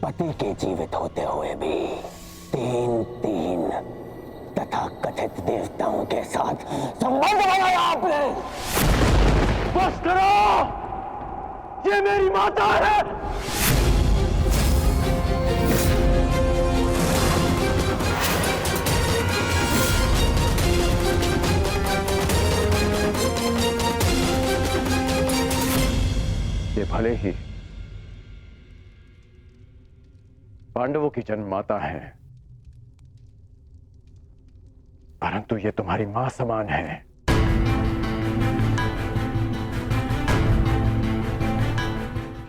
पति के जीवित होते हुए भी तीन तीन तथा कथित देवताओं के साथ संबंध बनाया आपने। बस करो, ये मेरी माता है। ये भले ही पांडवों की जन्म माता है, परंतु ये तुम्हारी मां समान है।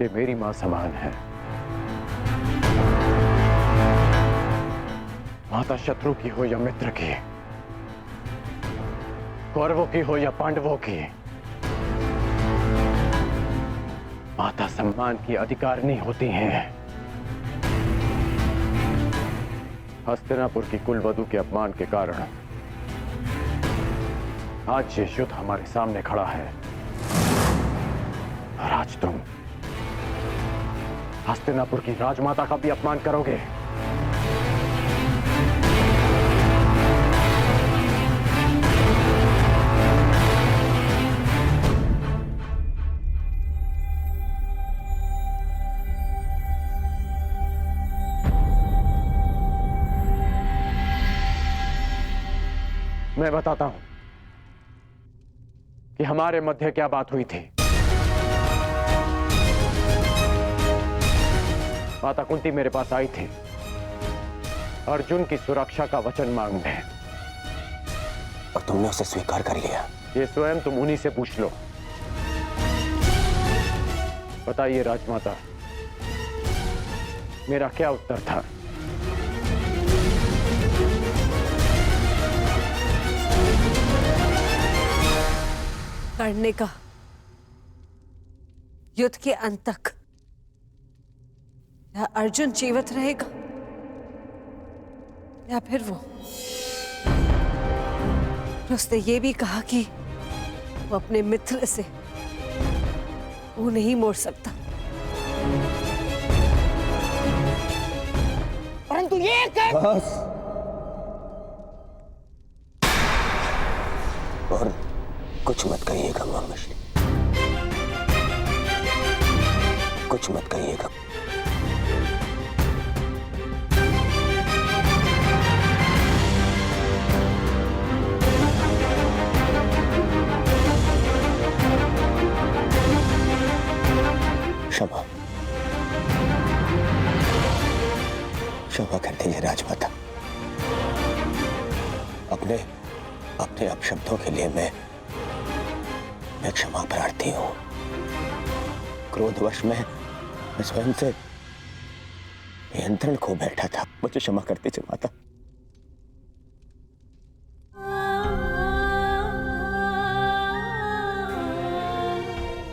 ये मेरी मां समान है। माता शत्रु की हो या मित्र की, कौरवों की हो या पांडवों की, माता सम्मान की अधिकारिणी होती हैं। हस्तिनापुर की कुलवधू के अपमान के कारण आज ये युद्ध हमारे सामने खड़ा है और आज तुम हस्तिनापुर की राजमाता का भी अपमान करोगे। मैं बताता हूं कि हमारे मध्य क्या बात हुई थी। माता कुंती मेरे पास आई थी अर्जुन की सुरक्षा का वचन मांगने, और तुमने उसे स्वीकार कर लिया। ये स्वयं तुम उन्हीं से पूछ लो। बताइए राजमाता, मेरा क्या उत्तर था? लड़ने का, युद्ध के अंत तक। या अर्जुन जीवित रहेगा या फिर वो। उसने ये भी कहा कि वो अपने मित्र से वो नहीं मोड़ सकता। परंतु ये बस। और कुछ मत कहिएगा मामाश्री, कुछ मत कहिएगा। क्षमा, क्षमा कर दीजिए राजमाता। अपने अपने अपशब्दों के लिए मैं क्षमा प्रार्थी हूं। क्रोधवश में मैं स्वयं से नियंत्रण खो बैठा था। मुझे क्षमा कर दीजिए माता।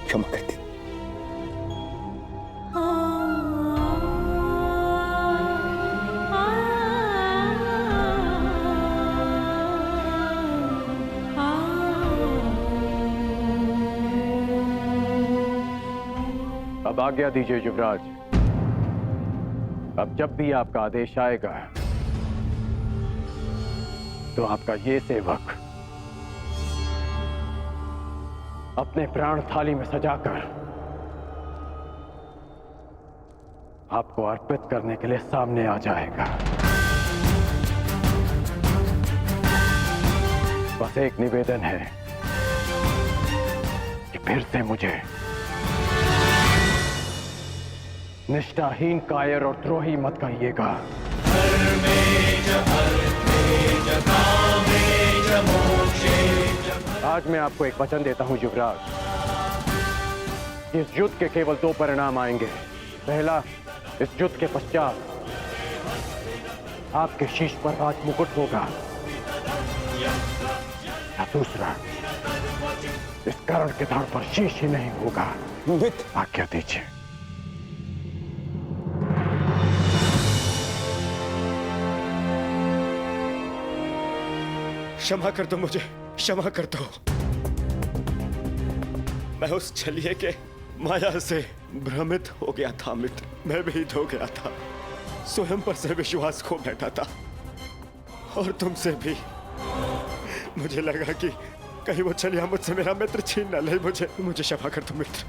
क्षमा कर दीजिए। अब आज्ञा दीजिए युवराज। अब जब भी आपका आदेश आएगा तो आपका ये सेवक अपने प्राण थाली में सजाकर आपको अर्पित करने के लिए सामने आ जाएगा। बस एक निवेदन है कि फिर से मुझे निष्ठाहीन, कायर और द्रोही मत कहिएगा। आज मैं आपको एक वचन देता हूं युवराज। इस युद्ध के केवल दो परिणाम आएंगे। पहला, इस युद्ध के पश्चात आपके शीश पर राज मुकुट होगा, या दूसरा, इस कर्ण के धड़ पर शीश ही नहीं होगा। आज्ञा दीजिए। क्षमा कर दो मुझे, क्षमा कर दो। मैं उस छलिए के माया से भ्रमित हो गया था मित्र, मैं भीत हो गया था, स्वयं पर से विश्वास खो बैठा था और तुमसे भी। मुझे लगा कि कहीं वो छलिया मुझसे मेरा मित्र छीन न ले। मुझे क्षमा कर दो मित्र।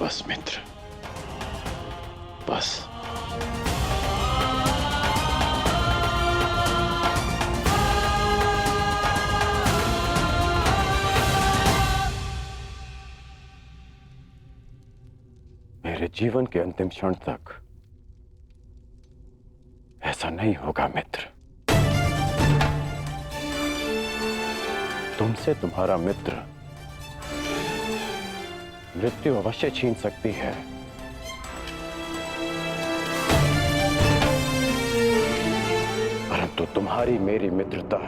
बस मित्र, बस। मेरे जीवन के अंतिम क्षण तक ऐसा नहीं होगा मित्र। तुमसे तुम्हारा मित्र मृत्यु अवश्य छीन सकती है, परंतु तुम्हारी मेरी मित्रता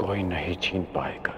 कोई नहीं छीन पाएगा।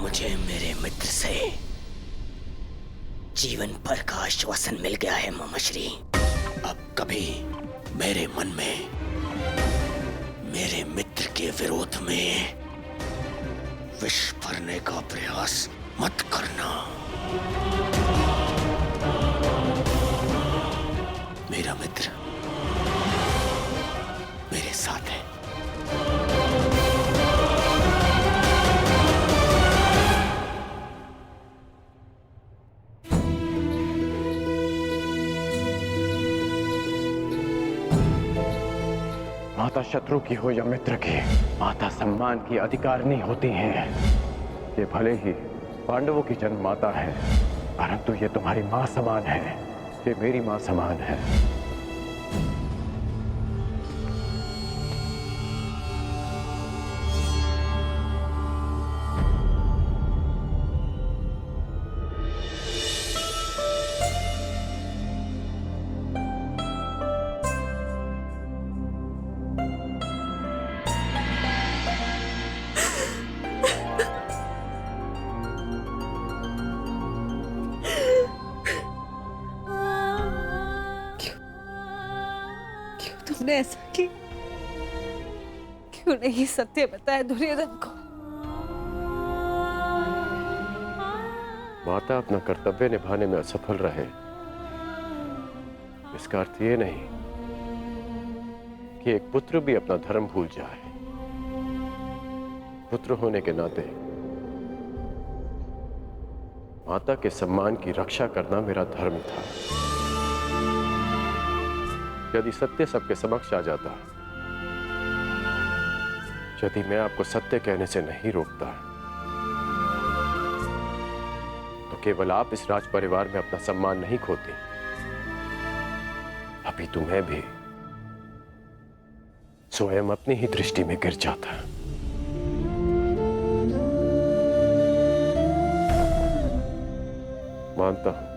मुझे मेरे मित्र से जीवन भर का आश्वासन मिल गया है मामाश्री। अब कभी मेरे मन में मेरे मित्र के विरोध में विष भरने का प्रयास मत करना। मेरा मित्र मेरे साथ है। माता शत्रु की हो या मित्र की, माता सम्मान की अधिकारिणी होती हैं। ये भले ही पांडवों की जन्म माता है, परंतु ये तुम्हारी मां समान है, ये मेरी मां समान है। तुमने ऐसा किया? क्यों नहीं सत्य बताया दुर्योधन को? माता अपना कर्तव्य निभाने में असफल रहे, इसका अर्थ ये नहीं कि एक पुत्र भी अपना धर्म भूल जाए। पुत्र होने के नाते माता के सम्मान की रक्षा करना मेरा धर्म था। यदि सत्य सबके समक्ष आ जाता, यदि मैं आपको सत्य कहने से नहीं रोकता, तो केवल आप इस राज परिवार में अपना सम्मान नहीं खोती, अभी तुम्हें भी स्वयं अपनी ही दृष्टि में गिर जाता। मानता हूं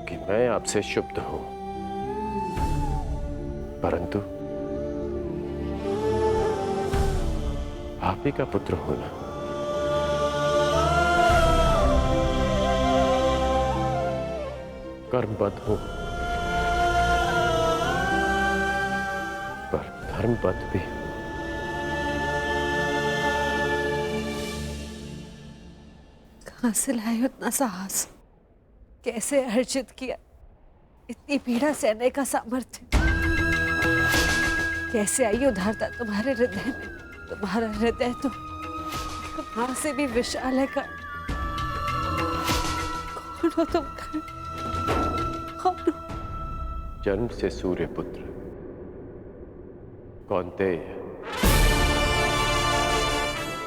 कि मैं आपसे शुद्ध हूं, परंतु आप ही का पुत्र होना कर्मबद्ध हूं, पर धर्मबद्ध भी। कहां से लाए उतना साहस? कैसे अर्जित किया इतनी पीड़ा सहने का सामर्थ्य? कैसे आई उदारता तुम्हारे हृदय में? तुम्हारा हृदय तो मां से भी विशाल है। कौन हो तुम? कौन हो? जन्म से सूर्य पुत्र कौन्तेय,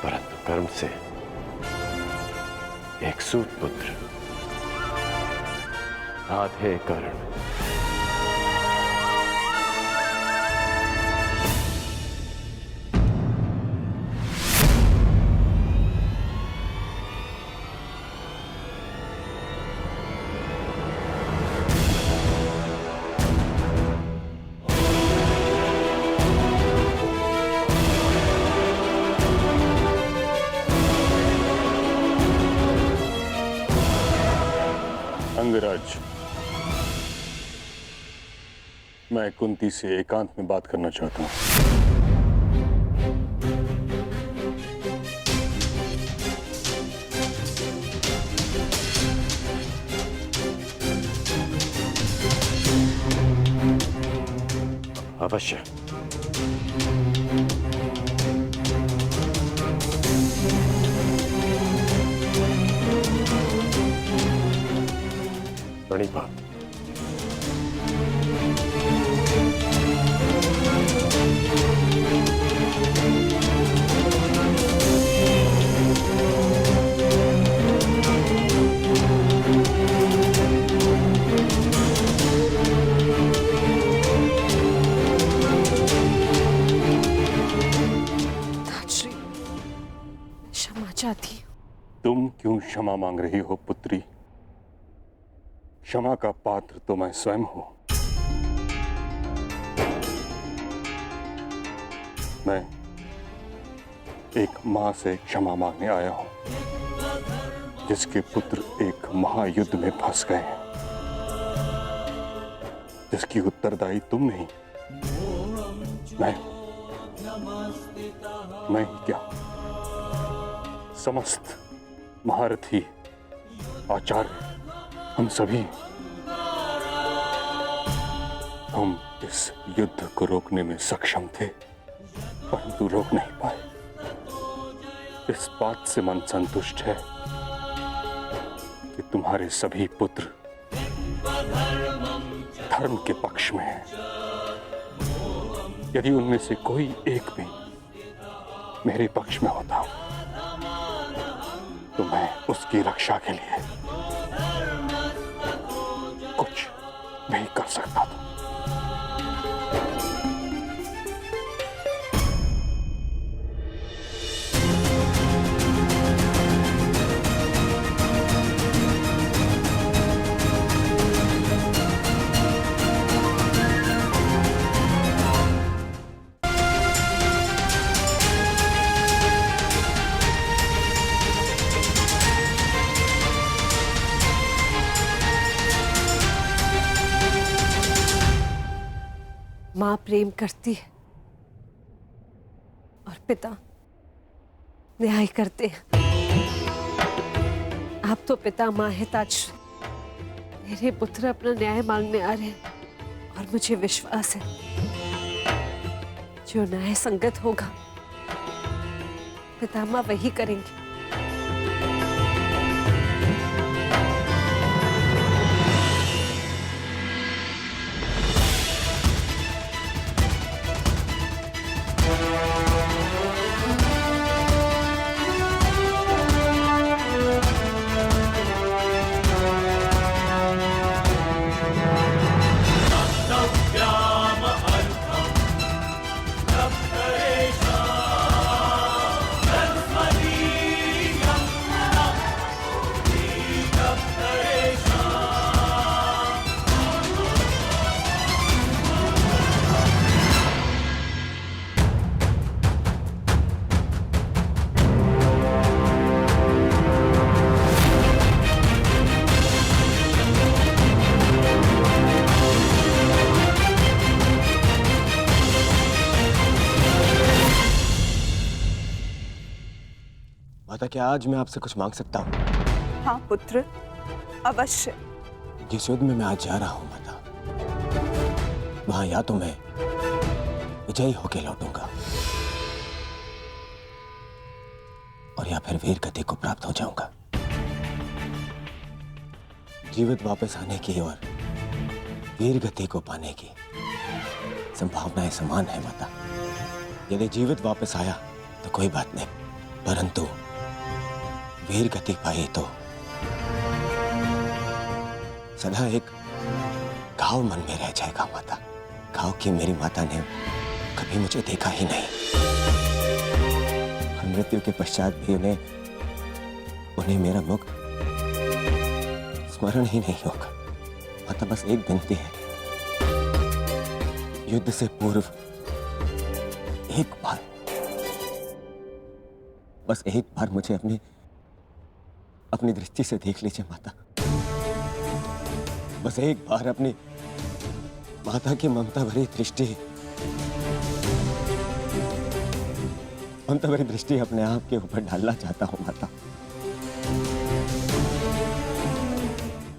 परंतु कर्म से एक सूत पुत्र, आधे कर्ण। अंगराज, मैं कुंती से एकांत में बात करना चाहता हूं। अवश्य। प्रणीपा, ताजश्री, क्षमा चाहती हूँ। तुम क्यों क्षमा मांग रही हो पुत्री? क्षमा का पात्र तो मैं स्वयं हूं। मैं एक मां से क्षमा मांगने आया हूं, जिसके पुत्र एक महायुद्ध में फंस गए हैं, जिसकी उत्तरदायी तुम नहीं, मैं ही क्या, समस्त महारथी, आचार्य, हम सभी, हम इस युद्ध को रोकने में सक्षम थे, परंतु रोक नहीं पाए। इस बात से मन संतुष्ट है कि तुम्हारे सभी पुत्र धर्म के पक्ष में हैं। यदि उनमें से कोई एक भी मेरे पक्ष में होता तो मैं उसकी रक्षा के लिए कुछ भी कर सकता था। मां प्रेम करती है और पिता न्याय करते हैं। आप तो पिता मां है ताजश्री। मेरे पुत्र अपना न्याय मांगने आ रहे हैं और मुझे विश्वास है जो न्याय संगत होगा पितामह वही करेंगे। माता, क्या आज मैं आपसे कुछ मांग सकता हूँ? हाँ पुत्र, अवश्य। जिस युद्ध में मैं आज जा रहा हूँ माता, वहां या तो मैं विजयी होके लौटूंगा और या फिर वीर गति को प्राप्त हो जाऊंगा। जीवित वापस आने की और वीर गति को पाने की संभावनाएं समान है माता। यदि जीवित वापस आया तो कोई बात नहीं, परंतु वीर गति पाई तो सदा एक घाव मन में रह जाएगा माता। घाव कि मेरी माता ने कभी मुझे देखा ही नहीं और मृत्यु के पश्चात भी उन्हें मेरा मुख स्मरण ही नहीं होगा। माता बस एक विनती है, युद्ध से पूर्व एक बार, बस एक बार मुझे अपनी दृष्टि से देख लीजिए माता। बस एक बार अपनी माता की ममता भरी दृष्टि अपने आप के ऊपर डालना चाहता हूं माता।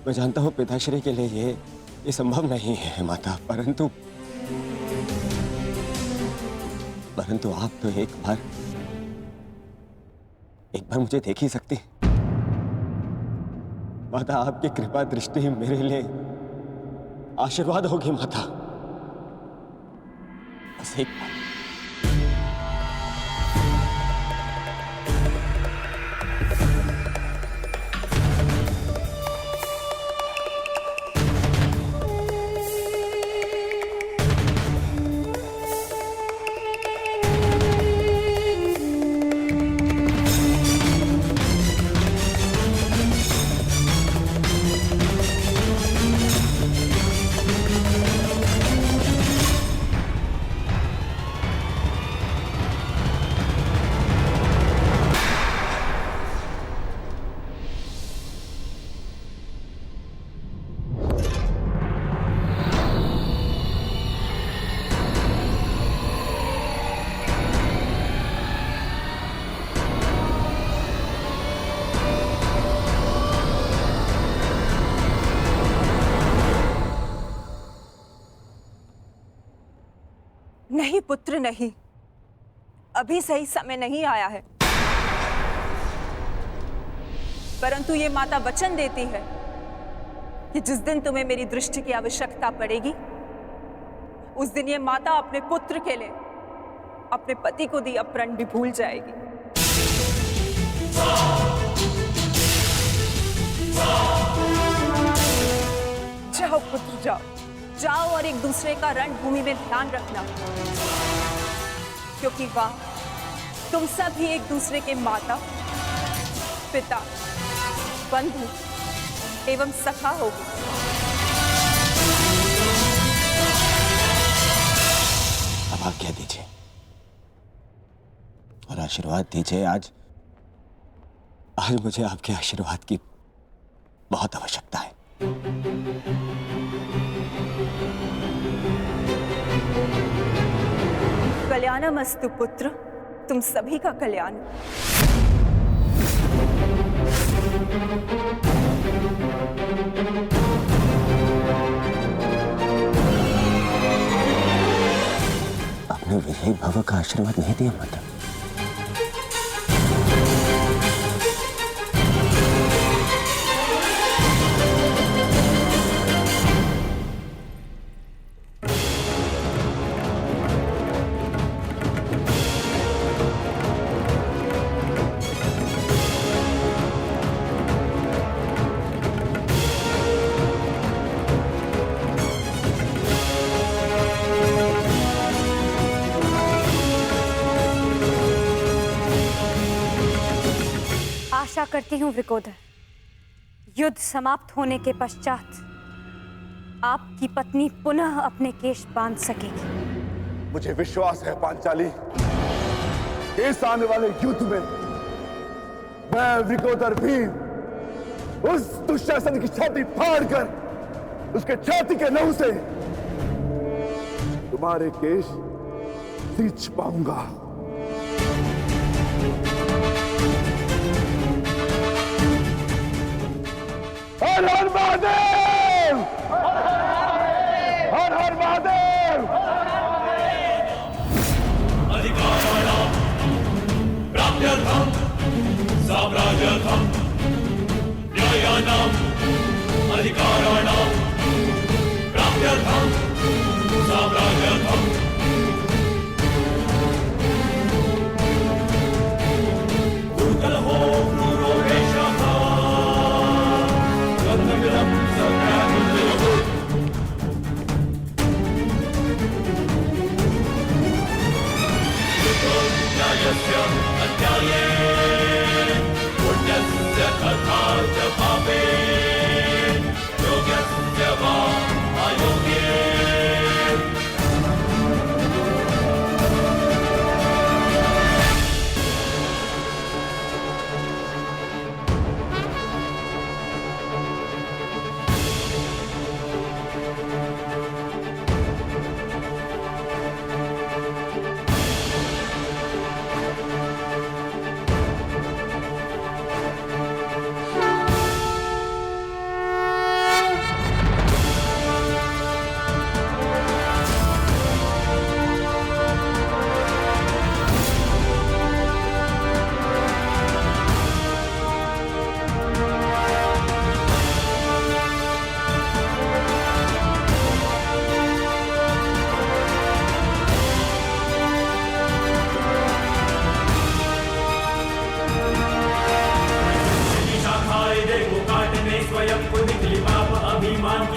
मैं जानता हूं पिताश्री के लिए ये संभव नहीं है माता, परंतु आप तो एक बार मुझे देख ही सकती माता। आपकी कृपा दृष्टि मेरे लिए आशीर्वाद होगी माता। बस एक बार। नहीं पुत्र नहीं, अभी सही समय नहीं आया है। परंतु ये माता वचन देती है कि जिस दिन तुम्हें मेरी दृष्टि की आवश्यकता पड़ेगी, उस दिन ये माता अपने पुत्र के लिए अपने पति को दिया प्रण भी भूल जाएगी। जाओ पुत्र जाओ, जाओ और एक दूसरे का रणभूमि में ध्यान रखना, क्योंकि वहां तुम सब ही एक दूसरे के माता, पिता, बंधु एवं सखा होगी। अब आज्ञा दीजिए और आशीर्वाद दीजिए। आज मुझे आपके आशीर्वाद की बहुत आवश्यकता है। कल्याणमस्तु पुत्र, तुम सभी का कल्याण। आपने विजयी भव का आशीर्वाद नहीं दिया माता। आशा करती हूँ वृकोदर, युद्ध समाप्त होने के पश्चात आपकी पत्नी पुनः अपने केश बांध सकेगी। मुझे विश्वास है पांचाली, इस आने वाले युद्ध में मैं वृकोदर भीम उस दुशासन की छाती फाड़कर उसके छाती के लहू से तुम्हारे केश सींच पाऊंगा। हर हर महादेव! हर हर महादेव! अधिकाराणां प्राप्त्यर्थं साम्राज्यर्थं न्यायानां अधिकाराणां प्राप्त्यर्थं साम्राज्यर्थं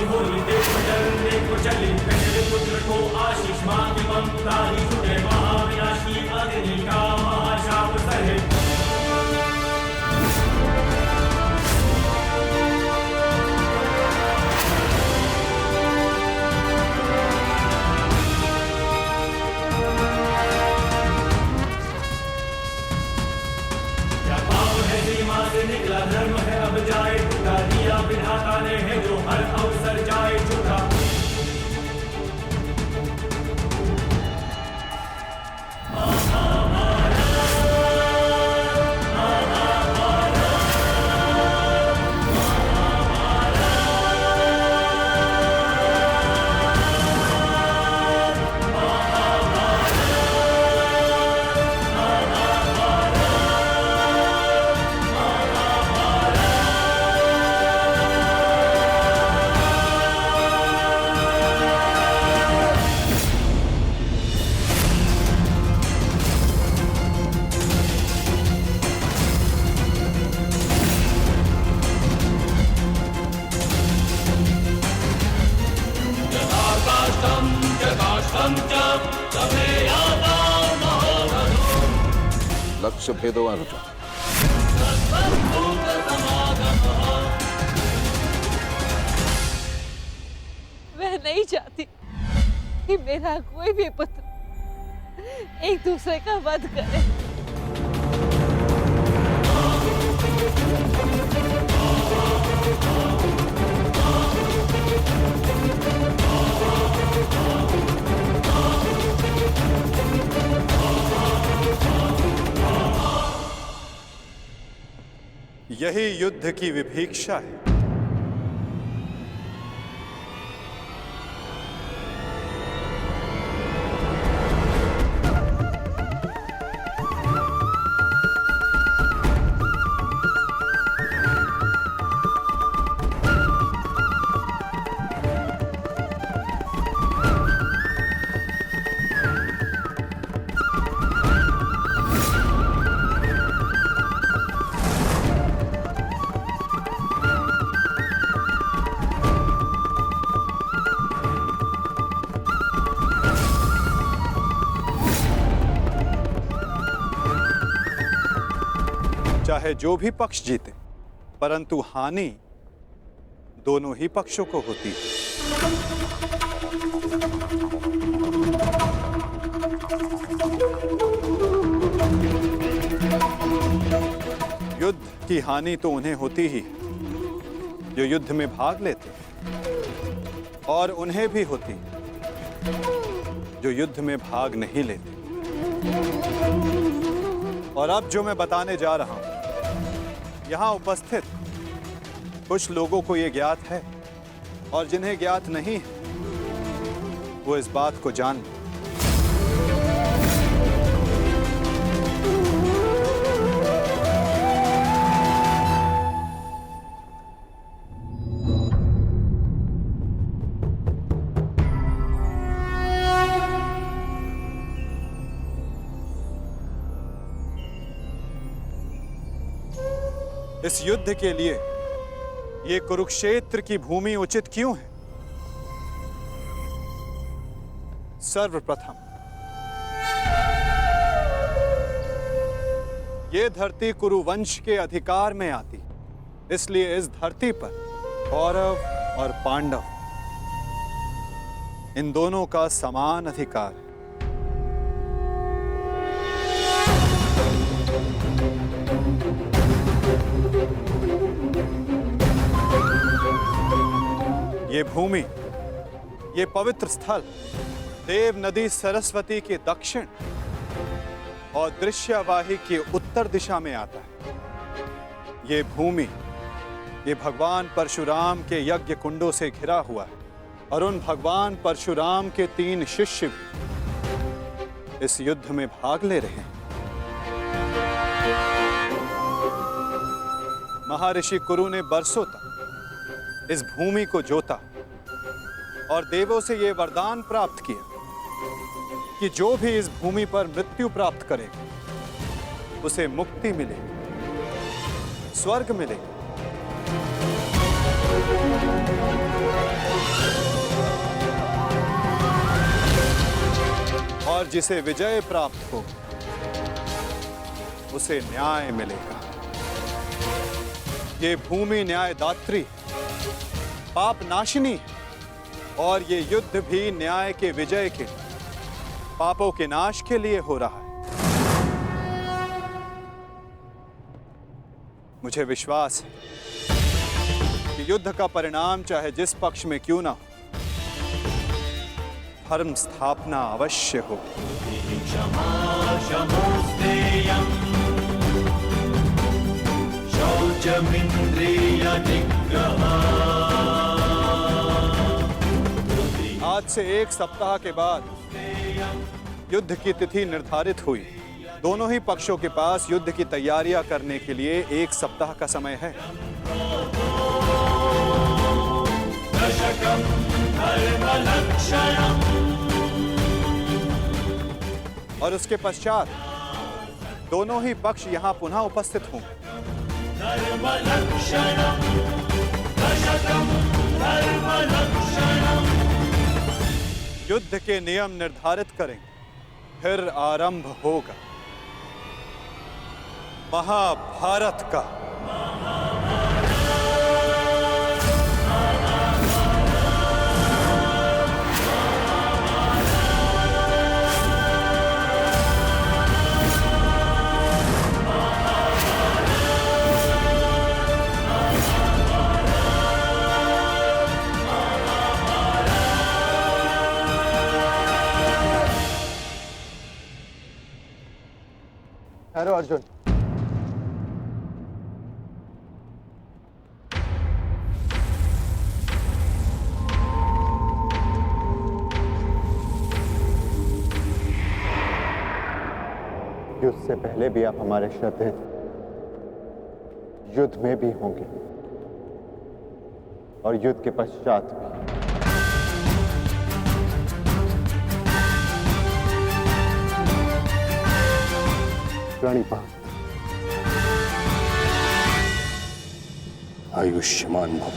की होली देख जलने को चली, पहले पुत्र को आशीष मां की ममता ही छूटे, महाविनाशी अग्नि का महाशाप सहे। निकला धर्म है अब जाए टूटा, दिया विधाता ने है जो हर अवसर जाए झूठा। लक्ष्य भेदवान मैं नहीं चाहती कि मेरा कोई भी पुत्र एक दूसरे का वध करे। यही युद्ध की विभीषा है। चाहे जो भी पक्ष जीते, परंतु हानि दोनों ही पक्षों को होती है। युद्ध की हानि तो उन्हें होती ही जो युद्ध में भाग लेते, और उन्हें भी होती जो युद्ध में भाग नहीं लेते। और अब जो मैं बताने जा रहा हूं, यहां उपस्थित कुछ लोगों को यह ज्ञात है, और जिन्हें ज्ञात नहीं है वो इस बात को जान लें। इस युद्ध के लिए ये कुरुक्षेत्र की भूमि उचित क्यों है? सर्वप्रथम ये धरती कुरुवंश के अधिकार में आती, इसलिए इस धरती पर कौरव और पांडव इन दोनों का समान अधिकार है। ये भूमि, ये पवित्र स्थल देव नदी सरस्वती के दक्षिण और दृश्यवाही के उत्तर दिशा में आता है। ये भूमि, ये भगवान परशुराम के यज्ञ कुंडों से घिरा हुआ है, और उन भगवान परशुराम के 3 शिष्य भी इस युद्ध में भाग ले रहे हैं। महर्षि कुरु ने बरसों तक इस भूमि को जोता और देवों से यह वरदान प्राप्त किया कि जो भी इस भूमि पर मृत्यु प्राप्त करेगा उसे मुक्ति मिलेगी, स्वर्ग मिलेगा। और जिसे विजय प्राप्त हो उसे न्याय मिलेगा। ये भूमि न्यायदात्री, पाप नाशिनी है और ये युद्ध भी न्याय के विजय के, पापों के नाश के लिए हो रहा है। मुझे विश्वास है कि युद्ध का परिणाम चाहे जिस पक्ष में क्यों ना हो, धर्म स्थापना अवश्य हो। आज से 1 सप्ताह के बाद युद्ध की तिथि निर्धारित हुई। दोनों ही पक्षों के पास युद्ध की तैयारियां करने के लिए 1 सप्ताह का समय है। और उसके पश्चात दोनों ही पक्ष यहां पुनः उपस्थित होंगे। युद्ध के नियम निर्धारित करेंगे, फिर आरंभ होगा महाभारत का। हेलो अर्जुन। युद्ध से पहले भी आप हमारे श्रद्धेय थे, युद्ध में भी होंगे और युद्ध के पश्चात भी। प्रणिपात। आयुष्मान भव।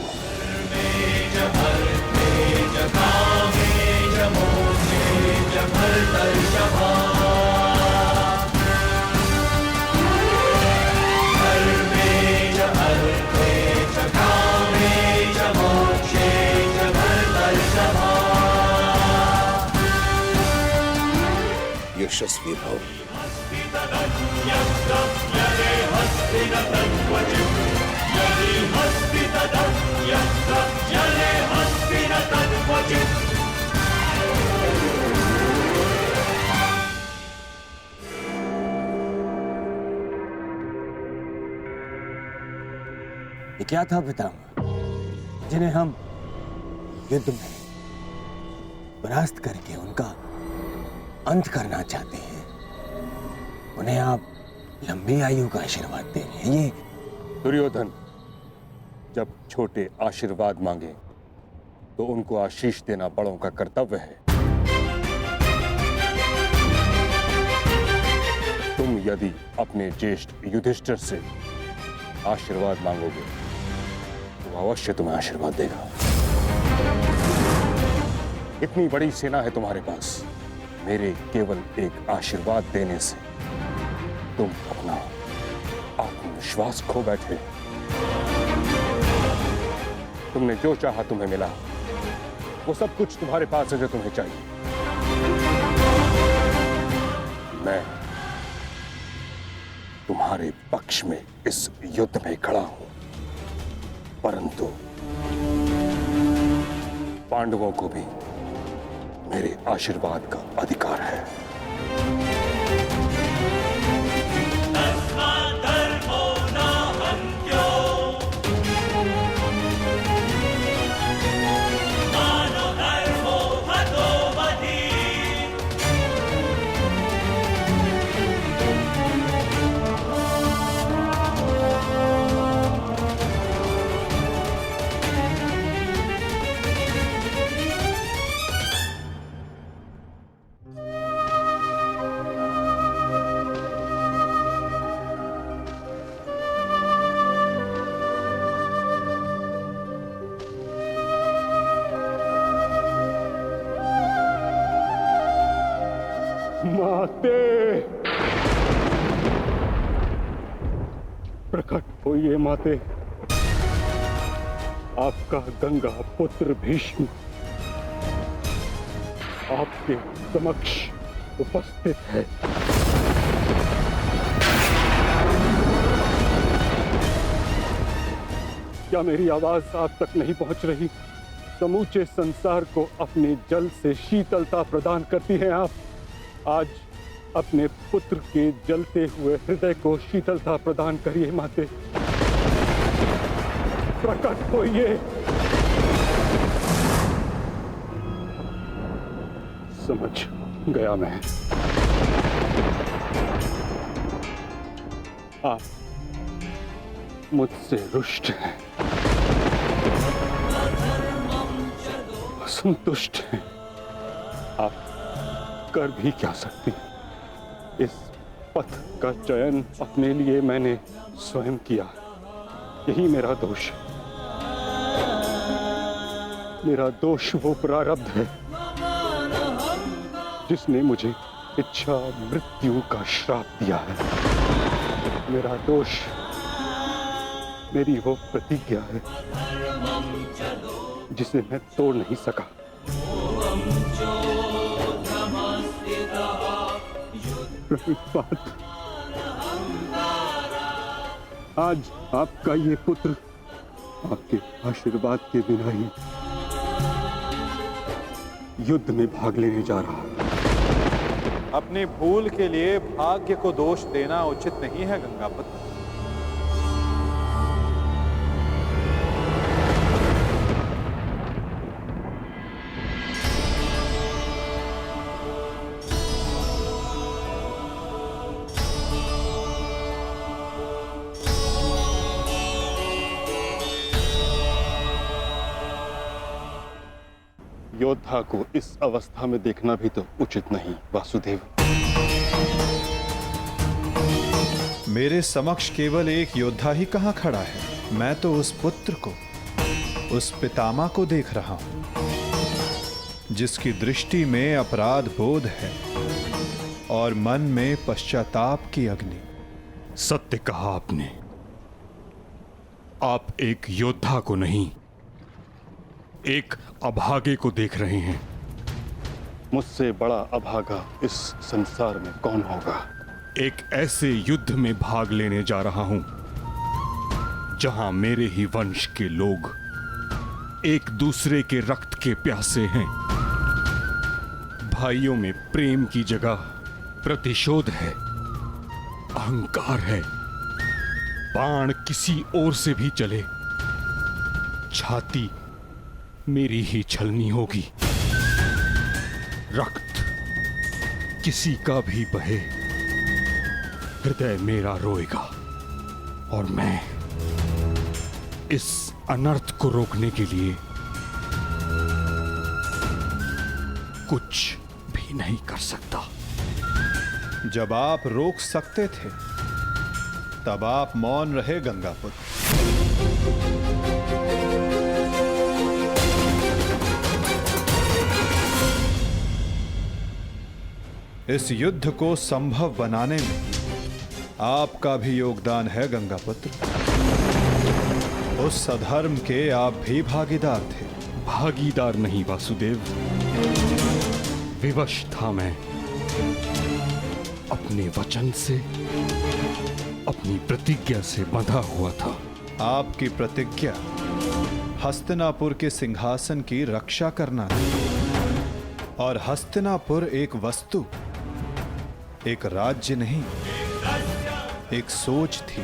यशस्वी भव। ये क्या था पितामह, जिन्हें हम युद्ध में परास्त करके उनका अंत करना चाहते हैं? उन्हें आप लंबी आयु का आशीर्वाद दे रहे हैं। ये दुर्योधन जब छोटे आशीर्वाद मांगे तो उनको आशीष देना बड़ों का कर्तव्य है। तुम यदि अपने ज्येष्ठ युधिष्ठिर से आशीर्वाद मांगोगे तो अवश्य तुम्हें आशीर्वाद देगा। इतनी बड़ी सेना है तुम्हारे पास, मेरे केवल एक आशीर्वाद देने से तुम अपना आत्मविश्वास खो बैठे। तुमने जो चाहा तुम्हें मिला, वो सब कुछ तुम्हारे पास है जो तुम्हें चाहिए। मैं तुम्हारे पक्ष में इस युद्ध में खड़ा हूं, परंतु पांडवों को भी मेरे आशीर्वाद का अधिकार है। होइए माते। आपका गंगा पुत्र भीष्म आपके समक्ष उपस्थित है। क्या मेरी आवाज आप तक नहीं पहुंच रही? समूचे संसार को अपने जल से शीतलता प्रदान करती हैं आप। आज अपने पुत्र के जलते हुए हृदय को शीतलता प्रदान करिए माते। प्रकट होइए। समझ गया मैं। आप मुझसे रुष्ट हैं, असंतुष्ट हैं। आप कर भी क्या सकती हैं? इस पथ का चयन अपने लिए मैंने स्वयं किया। यही मेरा दोष है। मेरा दोष वो प्रारब्ध है जिसने मुझे इच्छा मृत्यु का श्राप दिया है। मेरा दोष मेरी वो प्रतिज्ञा है जिसे मैं तोड़ नहीं सका। आज आपका ये पुत्र आपके आशीर्वाद के बिना ही युद्ध में भाग लेने जा रहा है। अपनी भूल के लिए भाग्य को दोष देना उचित नहीं है गंगापुत्र। योद्धा को इस अवस्था में देखना भी तो उचित नहीं वासुदेव। मेरे समक्ष केवल एक योद्धा ही कहां खड़ा है? मैं तो उस पुत्र को, उस पितामह को देख रहा हूं जिसकी दृष्टि में अपराध बोध है और मन में पश्चाताप की अग्नि। सत्य कहा आपने। आप एक योद्धा को नहीं, एक अभागे को देख रहे हैं। मुझसे बड़ा अभागा इस संसार में कौन होगा? एक ऐसे युद्ध में भाग लेने जा रहा हूं जहां मेरे ही वंश के लोग एक दूसरे के रक्त के प्यासे हैं। भाइयों में प्रेम की जगह प्रतिशोध है, अहंकार है। बाण किसी ओर से भी चले, छाती मेरी ही छलनी होगी। रक्त किसी का भी बहे, हृदय मेरा रोएगा। और मैं इस अनर्थ को रोकने के लिए कुछ भी नहीं कर सकता। जब आप रोक सकते थे तब आप मौन रहे गंगापुत्र। इस युद्ध को संभव बनाने में आपका भी योगदान है गंगापुत्र। उस अधर्म के आप भी भागीदार थे। भागीदार नहीं वासुदेव, विवश था मैं। अपने वचन से, अपनी प्रतिज्ञा से बंधा हुआ था। आपकी प्रतिज्ञा हस्तिनापुर के सिंहासन की रक्षा करना थी। और हस्तिनापुर एक वस्तु, एक राज्य नहीं, एक सोच थी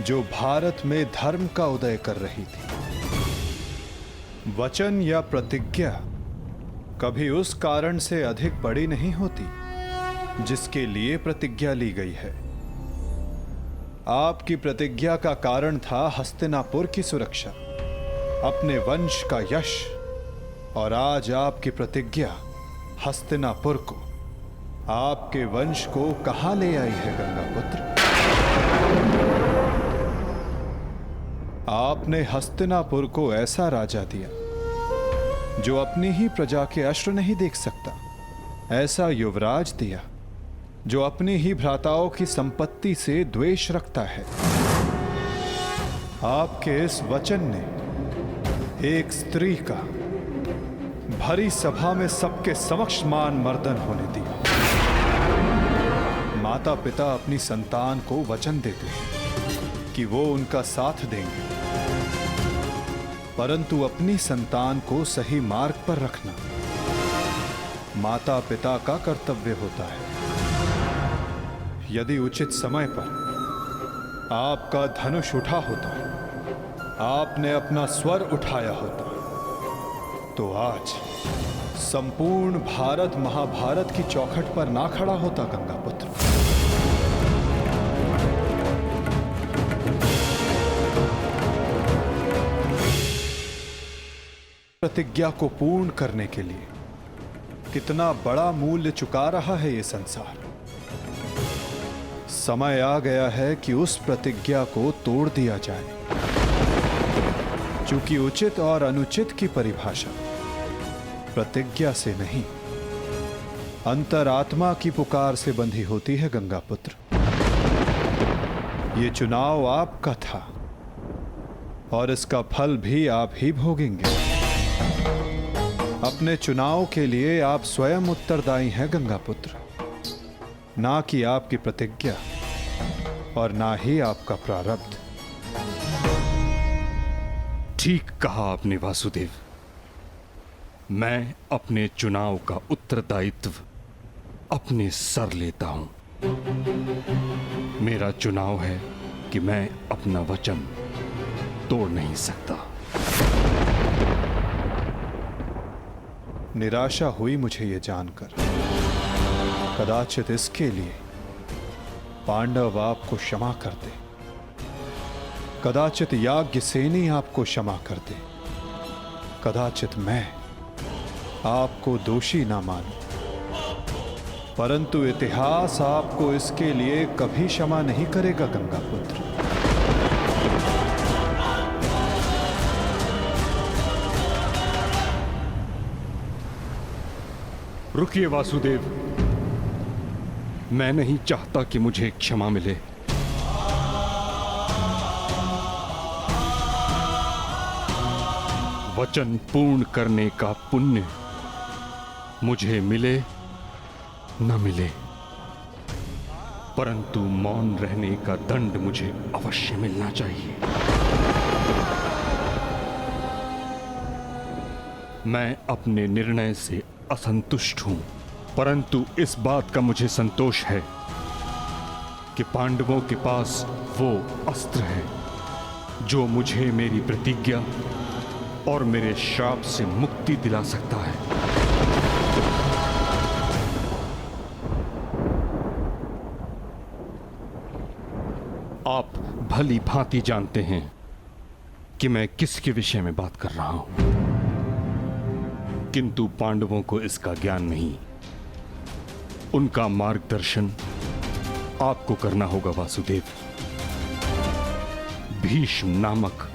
जो भारत में धर्म का उदय कर रही थी। वचन या प्रतिज्ञा कभी उस कारण से अधिक बड़ी नहीं होती जिसके लिए प्रतिज्ञा ली गई है। आपकी प्रतिज्ञा का कारण था हस्तिनापुर की सुरक्षा, अपने वंश का यश। और आज आपकी प्रतिज्ञा हस्तिनापुर को, आपके वंश को कहां ले आई है गंगापुत्र? आपने हस्तिनापुर को ऐसा राजा दिया जो अपनी ही प्रजा के अश्रु नहीं देख सकता, ऐसा युवराज दिया जो अपनी ही भ्राताओं की संपत्ति से द्वेष रखता है, आपके इस वचन ने एक स्त्री का भरी सभा में सबके समक्ष मान मर्दन होने दिया। माता पिता अपनी संतान को वचन देते हैं कि वो उनका साथ देंगे, परंतु अपनी संतान को सही मार्ग पर रखना माता पिता का कर्तव्य होता है। यदि उचित समय पर आपका धनुष उठा होता, आपने अपना स्वर उठाया होता, तो आज संपूर्ण भारत महाभारत की चौखट पर ना खड़ा होता गंगापुत्र। प्रतिज्ञा को पूर्ण करने के लिए कितना बड़ा मूल्य चुका रहा है ये संसार। समय आ गया है कि उस प्रतिज्ञा को तोड़ दिया जाए, क्योंकि उचित और अनुचित की परिभाषा प्रतिज्ञा से नहीं, अंतरात्मा की पुकार से बंधी होती है गंगापुत्र। ये चुनाव आपका था और इसका फल भी आप ही भोगेंगे। अपने चुनाव के लिए आप स्वयं उत्तरदायी हैं गंगापुत्र, ना कि आपकी प्रतिज्ञा और ना ही आपका प्रारब्ध। ठीक कहा आपने वासुदेव। मैं अपने चुनाव का उत्तरदायित्व अपने सर लेता हूं। मेरा चुनाव है कि मैं अपना वचन तोड़ नहीं सकता। निराशा हुई मुझे ये जानकर। कदाचित इसके लिए पांडव आपको क्षमा कर दे, कदाचित याज्ञसेनी आपको क्षमा कर दे, कदाचित मैं आपको दोषी ना मानूं, परंतु इतिहास आपको इसके लिए कभी क्षमा नहीं करेगा गंगापुत्र। रुकिए वासुदेव, मैं नहीं चाहता कि मुझे क्षमा मिले। वचन पूर्ण करने का पुण्य मुझे मिले न मिले, परंतु मौन रहने का दंड मुझे अवश्य मिलना चाहिए। मैं अपने निर्णय से असंतुष्ट हूं, परंतु इस बात का मुझे संतोष है कि पांडवों के पास वो अस्त्र है जो मुझे मेरी प्रतिज्ञा और मेरे श्राप से मुक्ति दिला सकता है। आप भली भांति जानते हैं कि मैं किसके विषय में बात कर रहा हूं, किंतु पांडवों को इसका ज्ञान नहीं। उनका मार्गदर्शन आपको करना होगा वासुदेव। भीष्म नामक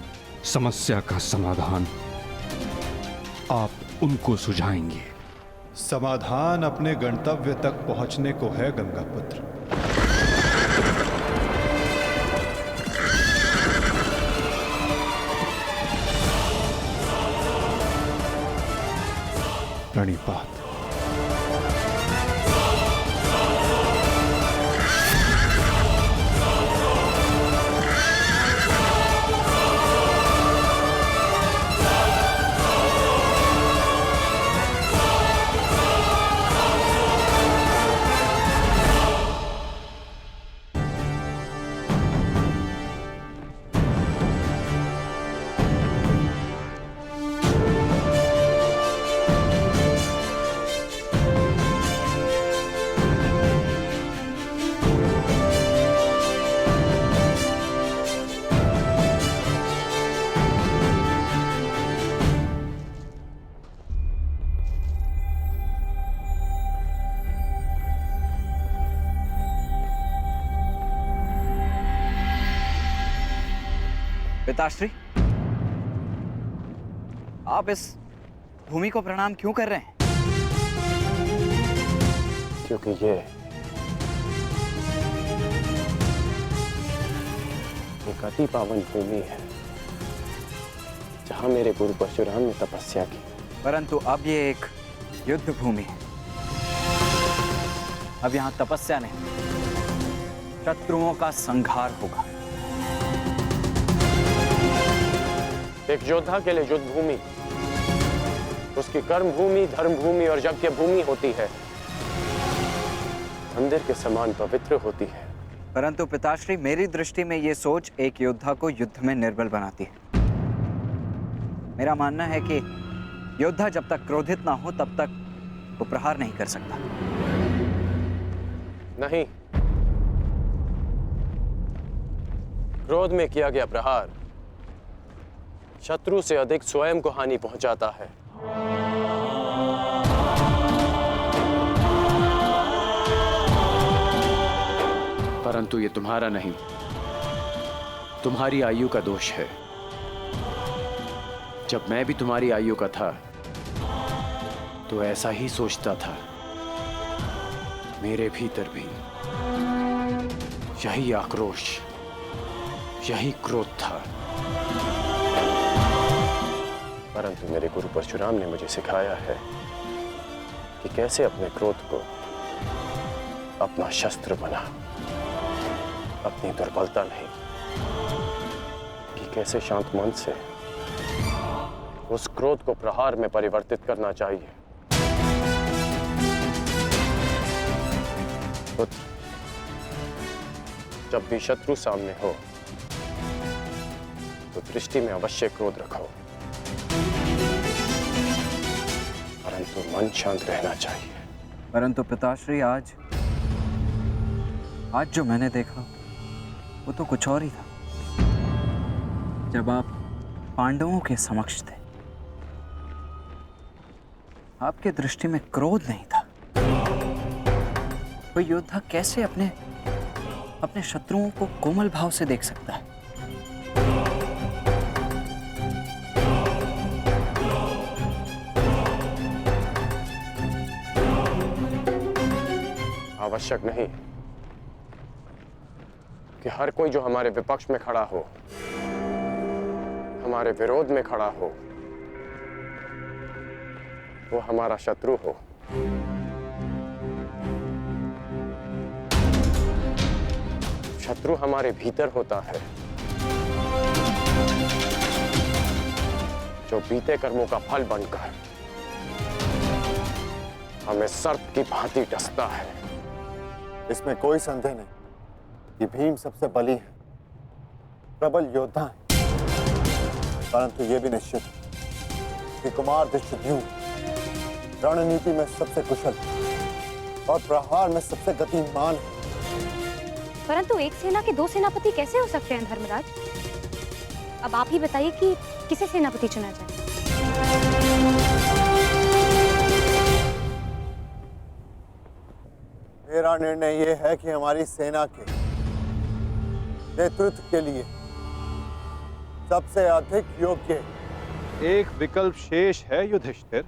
समस्या का समाधान आप उनको सुझाएंगे। समाधान अपने गंतव्य तक पहुंचने को है गंगापुत्र। प्रणिपात। पिताश्री, आप इस भूमि को प्रणाम क्यों कर रहे हैं? क्योंकि एक अति पावन भूमि है जहां मेरे गुरु परशुराम ने तपस्या की। परंतु अब ये एक युद्ध भूमि है। अब यहाँ तपस्या नहीं, शत्रुओं का संहार होगा। एक योद्धा के लिए युद्ध भूमि उसकी कर्म भूमि, धर्म भूमि और यज्ञ भूमि होती है, मंदिर के समान पवित्र होती है। परंतु पिताश्री, मेरी दृष्टि में ये सोच एक योद्धा को युद्ध में निर्बल बनाती है। मेरा मानना है कि योद्धा जब तक क्रोधित ना हो तब तक वो प्रहार नहीं कर सकता। नहीं, क्रोध में किया गया प्रहार शत्रु से अधिक स्वयं को हानि पहुंचाता है। परंतु ये तुम्हारा नहीं, तुम्हारी आयु का दोष है। जब मैं भी तुम्हारी आयु का था तो ऐसा ही सोचता था। मेरे भीतर भी यही आक्रोश, यही क्रोध था। परंतु मेरे गुरु परशुराम ने मुझे सिखाया है कि कैसे अपने क्रोध को अपना शस्त्र बना, अपनी दुर्बलता नहीं, कि कैसे शांत मन से उस क्रोध को प्रहार में परिवर्तित करना चाहिए। पुत्र, जब भी शत्रु सामने हो तो दृष्टि में अवश्य क्रोध रखो, परंतु मन शांत रहना चाहिए। परंतु पिताश्री, आज जो मैंने देखा वो तो कुछ और ही था। जब आप पांडवों के समक्ष थे, आपके दृष्टि में क्रोध नहीं था। कोई योद्धा कैसे अपने शत्रुओं को कोमल भाव से देख सकता है? आवश्यक नहीं कि हर कोई जो हमारे विपक्ष में खड़ा हो, हमारे विरोध में खड़ा हो, वो हमारा शत्रु हो। शत्रु हमारे भीतर होता है, जो बीते कर्मों का फल बनकर हमें सर्प की भांति डसता है। इसमें कोई संदेह नहीं कि भीम सबसे बली है, प्रबल योद्धा है। परंतु यह भी निश्चित है कि कुमार धृष्टद्युम्न रणनीति में सबसे कुशल और प्रहार में सबसे गतिमान है। परंतु एक सेना के दो सेनापति कैसे हो सकते हैं धर्मराज? अब आप ही बताइए कि किसे सेनापति चुना जाए। मेरा निर्णय यह है कि हमारी सेना के नेतृत्व के लिए सबसे अधिक योग्य एक विकल्प शेष है युधिष्ठिर।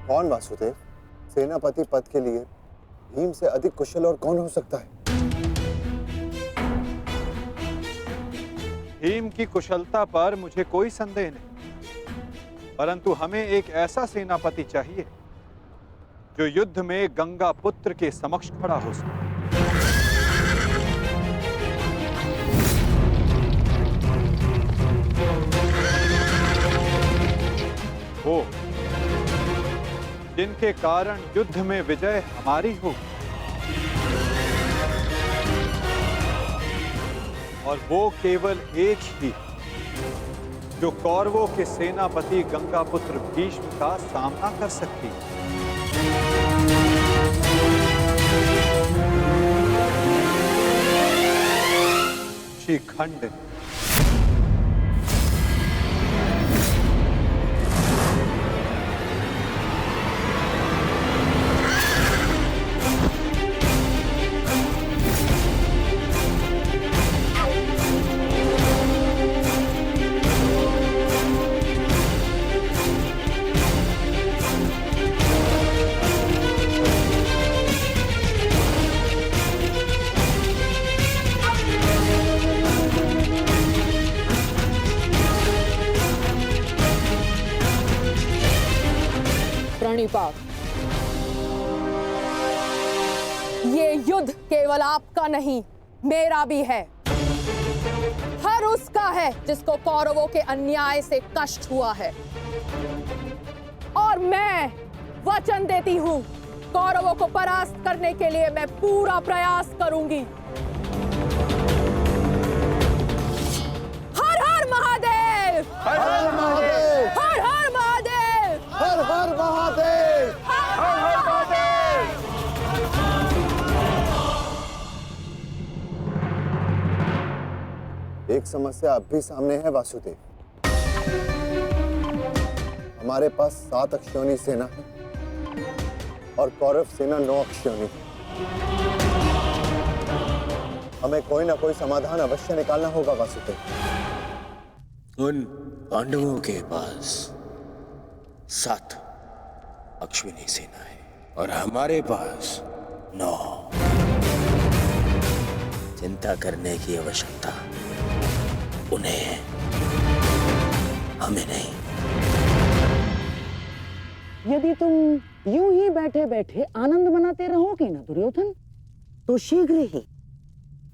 कौन वासुदेव? सेनापति पद के लिए भीम से अधिक कुशल और कौन हो सकता है? भीम की कुशलता पर मुझे कोई संदेह नहीं, परंतु हमें एक ऐसा सेनापति चाहिए जो युद्ध में गंगा पुत्र के समक्ष खड़ा हो सके। वो जिनके कारण युद्ध में विजय हमारी हो, और वो केवल एक ही जो कौरवों के सेनापति गंगापुत्र भीष्म का सामना कर सकती है। शिखंड। युद्ध केवल आपका नहीं, मेरा भी है। हर उसका है जिसको कौरवों के अन्याय से कष्ट हुआ है। और मैं वचन देती हूं, कौरवों को परास्त करने के लिए मैं पूरा प्रयास करूंगी। हर हर महादेव! हर हर महादेव! हर हर महादेव! हर हर महादेव! हर हर महादेव! एक समस्या अब भी सामने है वासुदेव। हमारे पास 7 अक्षौणी सेना है और कौरव सेना 9 अक्षौणी। हमें कोई ना कोई समाधान अवश्य निकालना होगा वासुदेव। उन पांडवों के पास 7 अश्विनी सेना है और हमारे पास 9। चिंता करने की आवश्यकता उन्हें है, हमें नहीं। यदि तुम यूं ही बैठे बैठे आनंद मनाते रहोगे ना दुर्योधन, तो शीघ्र ही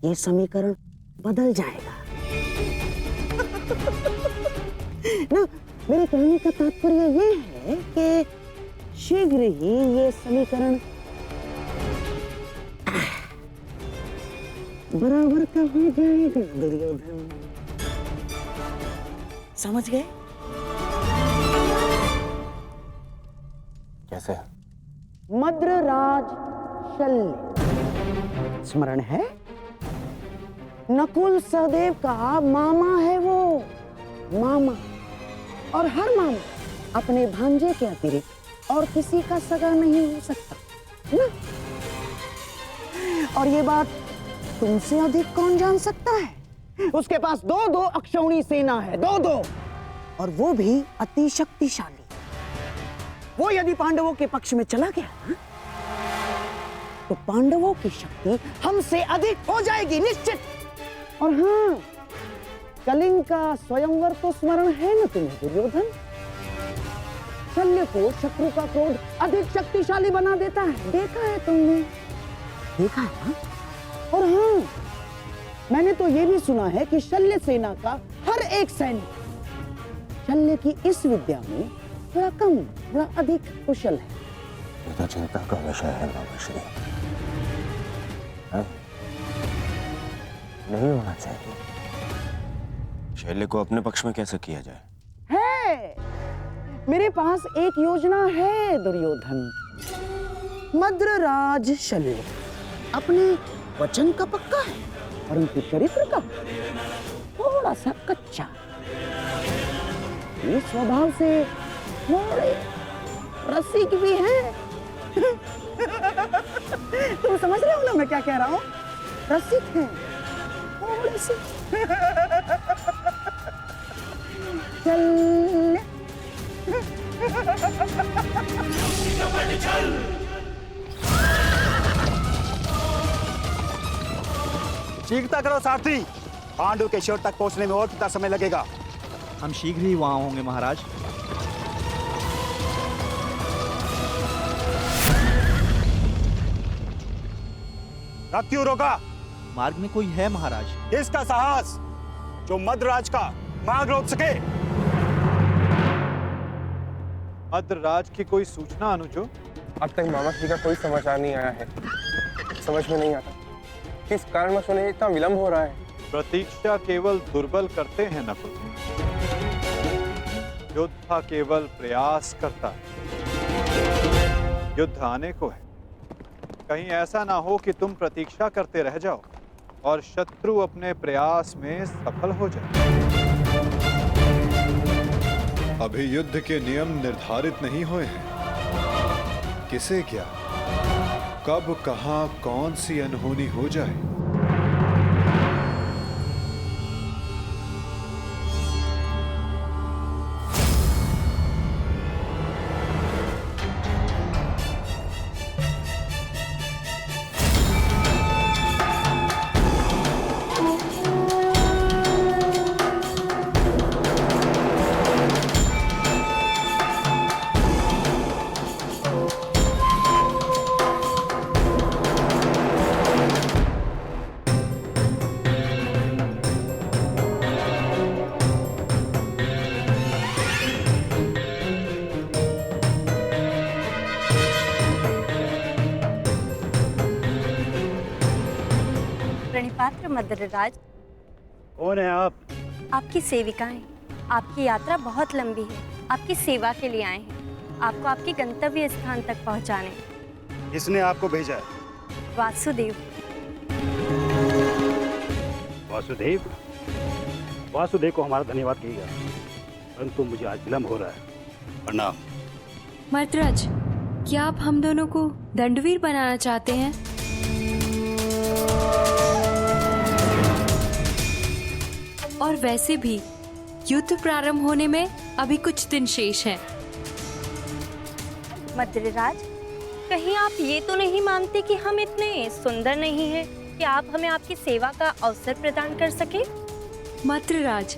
ये समीकरण बदल जाएगा। ना, मेरे कहने का तात्पर्य ये है कि शीघ्र ही ये समीकरण बराबर का हो जाएगा दुर्योधन। समझ गए? कैसे? मद्रराज शल्य स्मरण है? नकुल सहदेव का मामा है वो, मामा। और हर मामा अपने भांजे के अतिरिक्त और किसी का सगा नहीं हो सकता ना? और ये बात तुमसे अधिक कौन जान सकता है? उसके पास 2-2 अक्षौणी सेना है, 2-2, और वो भी अति शक्तिशाली। वो यदि पांडवों के पक्ष में चला गया ना, तो पांडवों की शक्ति हमसे अधिक हो जाएगी निश्चित। और हाँ, कलिंग का स्वयंवर तो स्मरण है ना तुम्हें दुर्योधन? शल्य को शत्रु का क्रोध अधिक शक्तिशाली बना देता है, देखा है तुमने? देखा है ना? और हाँ, मैंने तो ये भी सुना है कि शल्य सेना का हर एक सैनिक शल्य की इस विद्या में थोड़ा कम, थोड़ा अधिक कुशल है। ये तो चिंता का विषय है मामाश्री। नहीं होना चाहिए। शैल्य को अपने पक्ष में कैसे किया जाए? है, मेरे पास एक योजना है दुर्योधन। मद्रराज शल्य अपने वचन का पक्का है, परंतु चरित्र का थोड़ा सा कच्चा। ये स्वभाव से थोड़े रसिक भी हैं। तुम समझ रहे हो ना मैं क्या कह रहा हूँ? रसिक हैं थोड़े से। चल शीघ्रता करो सारथी, पांडु के शिविर तक पहुंचने में और कितना समय लगेगा? हम शीघ्र ही वहां होंगे महाराज। रथ क्यों रोका? मार्ग में कोई है महाराज। किसका साहस जो मद्रराज का मार्ग रोक सके? मद्रराज की कोई सूचना अनुजो? अब तक मामा श्री का कोई समाचार नहीं आया है। समझ में नहीं आता किस कारणवश उन्हें इतना विलंब हो रहा है। प्रतीक्षा केवल दुर्बल करते हैं नकुल, योद्धा केवल प्रयास करता है। युद्ध आने को है, कहीं ऐसा ना हो कि तुम प्रतीक्षा करते रह जाओ और शत्रु अपने प्रयास में सफल हो जाए। अभी युद्ध के नियम निर्धारित नहीं हुए हैं। किसे क्या, कब, कहां, कौन सी अनहोनी हो जाए। पात्र मद्रराज। कौन है आप? आपकी सेविकाएं। आपकी यात्रा बहुत लंबी है, आपकी सेवा के लिए आए हैं, आपको आपके गंतव्य स्थान तक पहुंचाने। किसने आपको भेजा है? वासुदेव। वासुदेव? वासुदेव को हमारा धन्यवाद कहिएगा, परंतु मुझे आज विलम्ब हो रहा है। प्रणाम। मर्तराज, क्या आप हम दोनों को दंडवीर बनाना चाहते हैं? और वैसे भी युद्ध प्रारंभ होने में अभी कुछ दिन शेष हैं। मद्रराज, कहीं आप ये तो नहीं मानते कि हम इतने सुंदर नहीं हैं कि आप हमें आपकी सेवा का अवसर प्रदान कर सके? मद्रराज,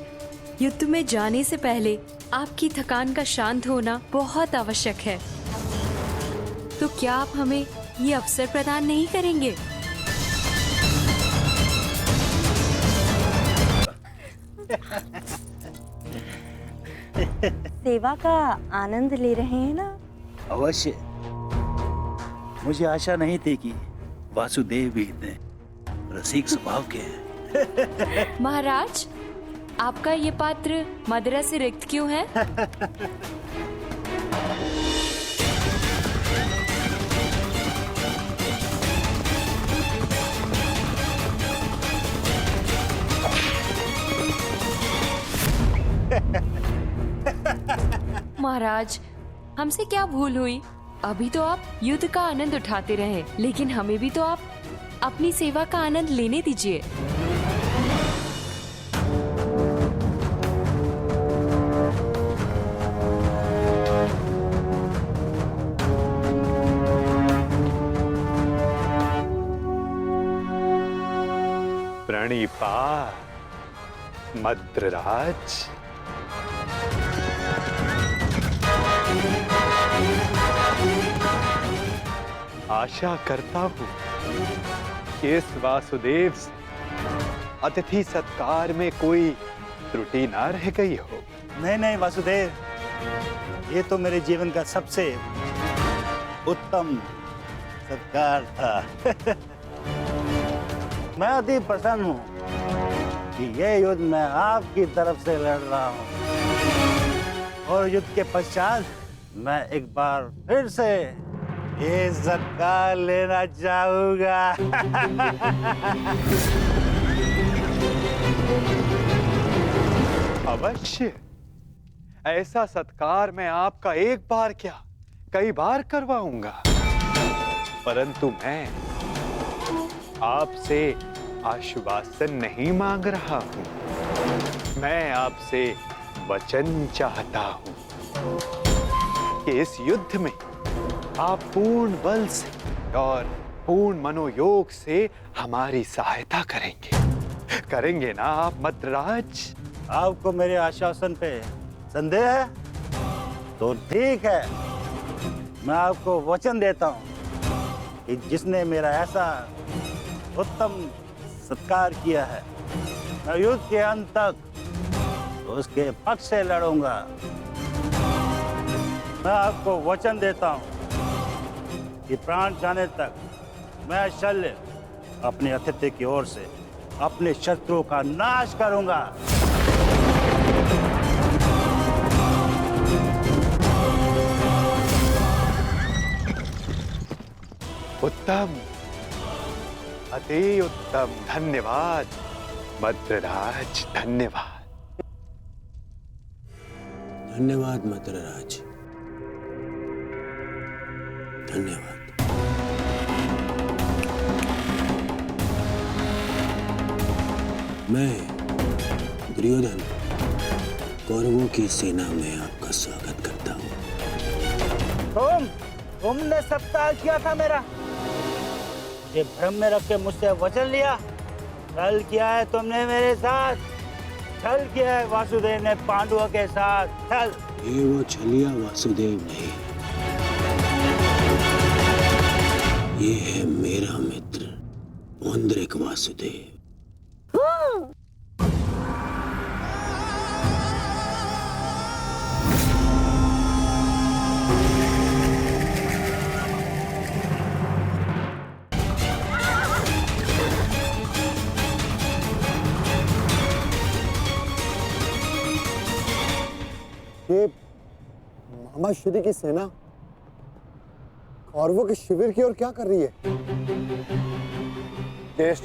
युद्ध में जाने से पहले आपकी थकान का शांत होना बहुत आवश्यक है। तो क्या आप हमें ये अवसर प्रदान नहीं करेंगे? सेवा का आनंद ले रहे हैं ना? अवश्य। मुझे आशा नहीं थी कि वासुदेव भी इतने रसिक स्वभाव के हैं। महाराज, आपका ये पात्र मदिरा से रिक्त क्यों है? महाराज, हमसे क्या भूल हुई? अभी तो आप युद्ध का आनंद उठाते रहे, लेकिन हमें भी तो आप अपनी सेवा का आनंद लेने दीजिए। प्रणिपात मद्रराज। आशा करता हूँ कि इस वासुदेव से अतिथि सत्कार में कोई त्रुटि ना रह गई हो। नहीं नहीं वासुदेव, ये तो मेरे जीवन का सबसे उत्तम सत्कार था। मैं अति प्रसन्न हूँ कि ये युद्ध मैं आपकी तरफ से लड़ रहा हूँ, और युद्ध के पश्चात मैं एक बार फिर से ये सत्कार लेना चाहूंगा। अवश्य, ऐसा सत्कार मैं आपका एक बार क्या कई बार करवाऊंगा, परंतु मैं आपसे आश्वासन नहीं मांग रहा हूं। मैं आपसे वचन चाहता हूं कि इस युद्ध में आप पूर्ण बल से और पूर्ण मनोयोग से हमारी सहायता करेंगे ना आप मद्रराज? आपको मेरे आश्वासन पे संदेह है? तो ठीक है, मैं आपको वचन देता हूँ कि जिसने मेरा ऐसा उत्तम सत्कार किया है, मैं युद्ध के अंत तक उसके पक्ष से लड़ूंगा। मैं आपको वचन देता हूँ कि प्राण जाने तक मैं शल्य अपने अतिथि की ओर से अपने शत्रुओं का नाश करूंगा। उत्तम, अति उत्तम। धन्यवाद मद्रराज, धन्यवाद। धन्यवाद मद्रराज, धन्यवाद। मैं दुर्योधन कौरवों की सेना में आपका स्वागत करता हूँ। तुमने सत्कार किया था मेरा, मुझे भ्रम में रख के मुझसे वचन लिया। छल किया है तुमने मेरे साथ, छल किया है वासुदेव ने पांडवों के साथ, छल। ये वो छलिया वासुदेव नहीं, ये है मेरा मित्र पुंडरीक वासुदेव। ये मामा श्री की सेना कौरवों के शिविर की ओर क्या कर रही है? ज्येष्ठ,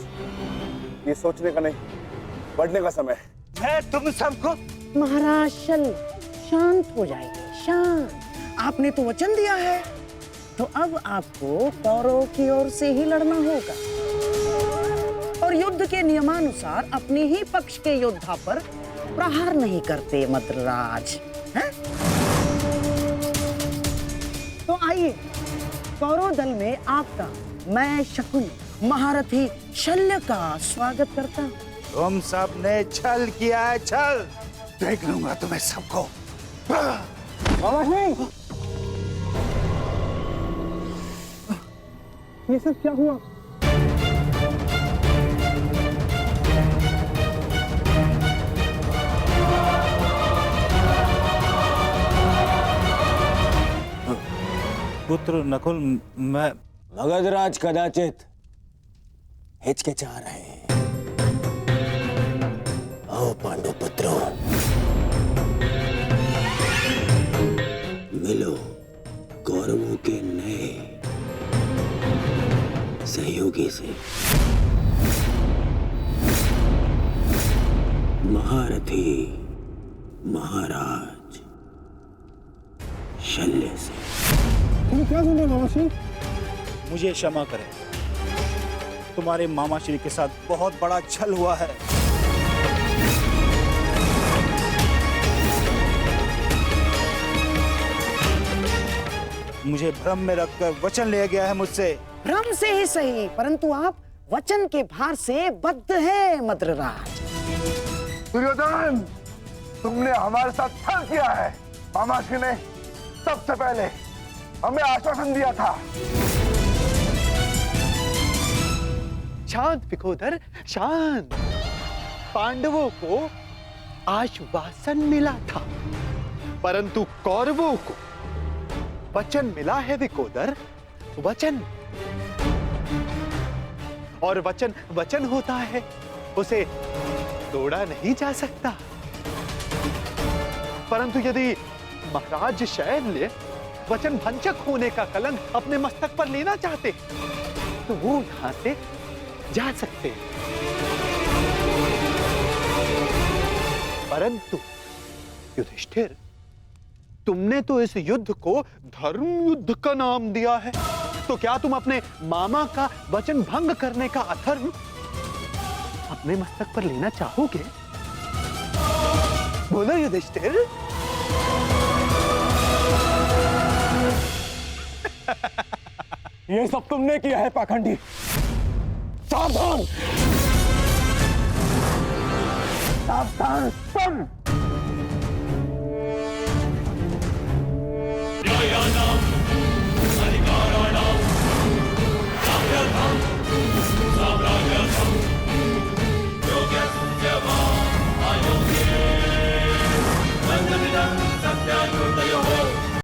ये सोचने का नहीं, बढ़ने का समय है। मैं तुम सबको महाराज शांत हो जाइए, शांत। आपने तो वचन दिया है, तो अब आपको कौरवों की ओर से ही लड़ना होगा और युद्ध के नियमानुसार अपने ही पक्ष के योद्धा पर प्रहार नहीं करते मद्रराज, हैं? तो आइए, कौरव दल में आपका मैं शकुनी महारथी शल्य का स्वागत करता हूँ। तुम सब ने छल किया है, छल। देख लूंगा तुम्हें सबको। ये सब क्या हुआ? पुत्र नकुल, मैं मगधराज कदाचित हिचकिचा रहे हैं। आओ पांडु पुत्रों, मिलो कौरवों के नए सहयोगी से, महारथी महाराज शल्य से। तुम क्या सुन रहे हो मामा श्री? मुझे क्षमा करें, तुम्हारे मामा श्री के साथ बहुत बड़ा छल हुआ है। मुझे भ्रम में रखकर वचन लिया गया है मुझसे। भ्रम से ही सही, परंतु आप वचन के भार से बद्ध हैं मद्रराज। दुर्योधन, तुमने हमारे साथ छल किया है। मामा श्री ने सबसे पहले हमें आश्वासन दिया था। शांत विकोदर, शांत। पांडवों को आश्वासन मिला था, परंतु कौरवों को वचन मिला है विकोदर, वचन। और वचन वचन होता है, उसे तोड़ा नहीं जा सकता। परंतु यदि महाराज शैल्य वचन भंजक होने का कलंक अपने मस्तक पर लेना चाहते तो वो यहां से जा सकते हैं। परंतु युधिष्ठिर, तुमने तो इस युद्ध को धर्म युद्ध का नाम दिया है, तो क्या तुम अपने मामा का वचन भंग करने का अधर्म अपने मस्तक पर लेना चाहोगे? बोलो युधिष्ठिर। ये सब तुमने किया है पाखंडी। सावधान, सावधान सुन।